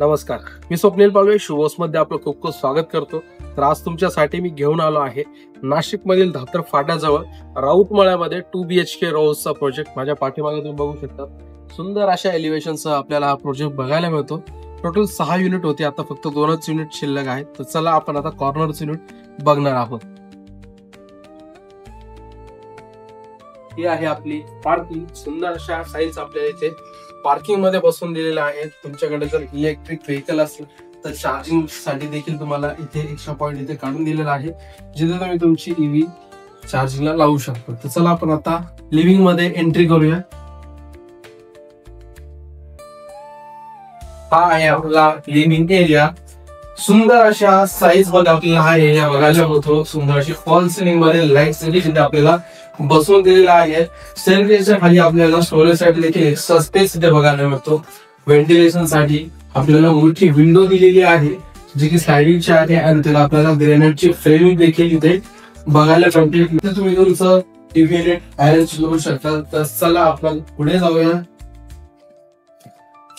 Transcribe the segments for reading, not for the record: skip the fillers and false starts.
नमस्कार, मी स्वप्नील पालवे शुभोस मध्ये आपलं खूप खूप स्वागत करतो। तर आज तुमच्यासाठी मी घेऊन आलो आहे नाशिक मधील धातर फाट्याजवळ राऊतमळ्यामध्ये 2 BHK रो हाऊसचा प्रोजेक्ट। माझ्या पाठीमागे तुम्ही बघू शकता सुंदर अशा एलिव्हेशनसह आपल्याला हा प्रोजेक्ट बघायला मिळतो। टोटल 6 युनिट होते, आता फक्त 2च युनिट शिल्लक आहेत। तर चला आपण आता कॉर्नरच युनिट बघणार आहोत। ही आहे आपली पार्किंग। सुंदर अशा साईज आपल्याला इथे पार्किंग मध्ये बसून दिलेला आहे। तुमच्याकडे जर इलेक्ट्रिक व्हेकल असेल तर चार्जिंग साठी देखील तुम्हाला इथे एक्स्ट्रा पॉइंट इथे काढून दिलेला आहे, जिथे तुम्ही तुमची ईव्ही चार्जिंगला लावू शकता। तर चला आपण आता लिव्हिंग मध्ये एंट्री करूया। हा आहे आपला लिव्हिंग एरिया। सुंदर अशा साईज मध्ये आपल्याला हा एरिया बघायला मिळतो। सुंदर अशी फॉल सिलिंग मध्ये लाईट्स देखील आपल्याला बसवून दिलेला आहे। स्टेअरकेसच्या खाली आपल्याला स्टोरेज साठी देखील एक्स्ट्रा स्पेस इथे बघायला मिळतो। व्हेंटिलेशन साठी आपल्याला मोठी विंडो दिलेली आहे, जी की स्लायडिंगची आहे आणि त्याला आपल्याला ग्रेनाइटची फ्रेमिंग देखील इथे बघायला मिळते। इथे तुम्ही तुमचं टीव्ही युनिट अरेंज करू शकता। तर चला आपण पुढे जाऊया।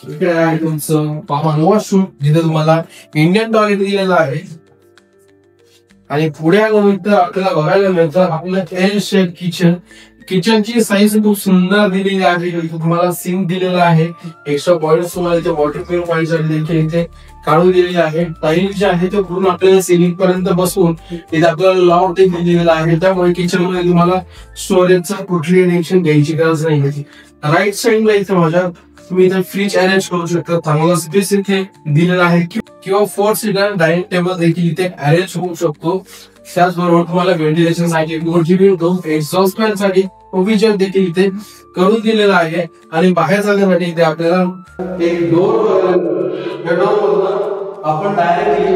इकडे आहे तुमचं कॉमन वॉशरूम, जिथे तुम्हाला इंडियन टॉयलेट दिलेला आहे। आणि पुढे आल्यानंतर आपल्याला बघायला मिळतं आपलं एल शेप किचन। किचनची साईज खूप सुंदर दिलेली आहे। तुम्हाला सिंक दिलेला आहे, एक्स्ट्रा पॉइंट्स तुम्हाला इथे वॉटर प्युरिफायर देखील इथे काढून दिलेली आहे। टाइल जे आहे ते पूर्ण आपल्याला सिलिंग पर्यंत बसवून इथे आपल्याला लॉक देखील दिलेला आहे, त्यामुळे किचन मध्ये तुम्हाला स्टोरेजचा कुठलीही टेन्शन घ्यायची गरज नाही। राईट साइडला इथे माझ्या तुम्ही इथे फ्रीज अरेंज करू शकता। चांगला स्पेस इथे दिलेला आहे, किंवा 4 सीटर डायनिंग टेबल देखील इथे अरेंज होऊ शकतो। त्याचबरोबर तुम्हाला व्हेंटिलेशन साठी मोठी विंडो, एक्झॉस्ट फॅन साठी प्रोव्हिजन देखील इथे करून दिलेला आहे। आणि बाहेर जाण्यासाठी इथे आपल्याला एक डोर आपण डायरेक्टली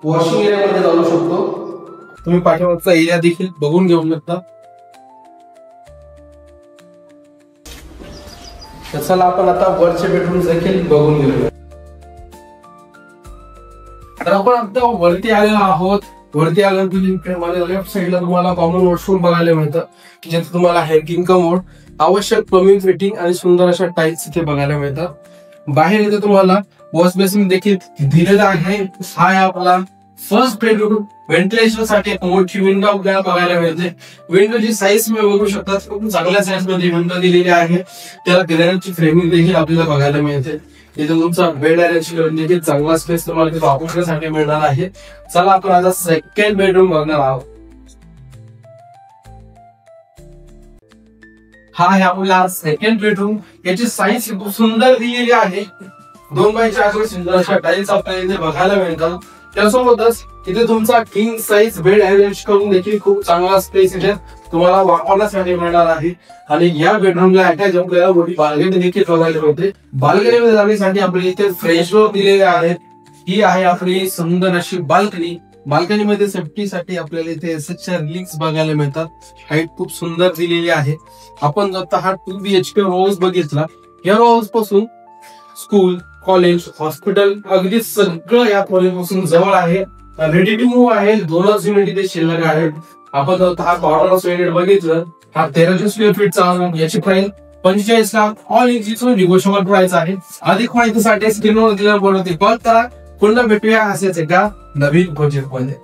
वॉशिंग एरिया मध्ये जाऊ शकतो। तुम्ही पाठीमागचा एरिया देखील बघून घेऊ शकता। चला आपण आता वरचे बेडरूम देखील बघून घेऊया। तर आपण आता वरती आलेलो आहोत। वरती आल्यानंतर माझ्या लेफ्ट साइडला तुम्हाला कॉमन वॉशरूम बघायला मिळतं, जिथे तुम्हाला हँगिंग कमोड, आवश्यक प्लंबिंग फिटिंग आणि सुंदर अशा टाईल्स इथे बघायला मिळतात। बाहेर इथे तुम्हाला वॉश बेसिन देखील दिलेला आहे। हा आहे आपला फर्स्ट बेडरूम। व्हेंटिलेशन साठी एक मोठी विंडो आपल्याला बघायला मिळते। विंडोची साईज तुम्ही बघू शकता, खूप चांगल्या साईज मध्ये विंडो दिलेली आहे। त्याला ग्रेनाइटची फ्रेमिंग देखील आपल्याला बघायला मिळते। इथे तुमचा बेड अरेंज करून देखील चांगला स्पेस तुम्हाला तिथे वापरण्यासाठी मिळणार आहे। चला आपण आता सेकंड बेडरूम बघणार आहोत। हा आहे आपला सेकंड बेडरूम। याची साईज खूप सुंदर दिलेली आहे। 2x4 सुंदर अशा टाईल्स आपल्याला इथे बघायला मिळतात। त्यासोबतच इथे तुमचा किंग साईज बेड अरेंज करून देखील खूप चांगला स्पेस इथे तुम्हाला वापरण्यासाठी मिळणार आहे। आणि या बेडरूमला अटॅच आपल्याला मोठी बाल्कनी देखील बघायला मिळते। बाल्कनी मध्ये जाण्यासाठी आपल्याला इथे फ्रेश डोअर दिलेले आहेत। ही आहे आपली सुंदर अशी बाल्कनी। बाल्कनी मध्ये सेफ्टी साठी आपल्याला इथे एसएचच्या रिलिंग्स बघायला मिळतात। हाईट खूप सुंदर दिलेली आहे। आपण जर हा 2 BHK रो हाऊस बघितला, या रो हाऊस पासून स्कूल, कॉलेज, हॉस्पिटल अगदी सगळं या कॉलेज पासून जवळ आहे। रेडी टू मूव्ह आहे। 2च युनिट इथे शिल्लक आहेत। आपण जर हा कॉर्नर युनिट बघितलं, हा 1300 स्क्वेअर फीटचा, याची price 45 lakh all inclusive negotiable price आहे। अधिक माहितीसाठी स्क्रीनवर दिलेल्या नंबरवरती कॉल करा। पुन्हा भेटूया असेच एका नवीन प्रोजेक्ट मध्ये।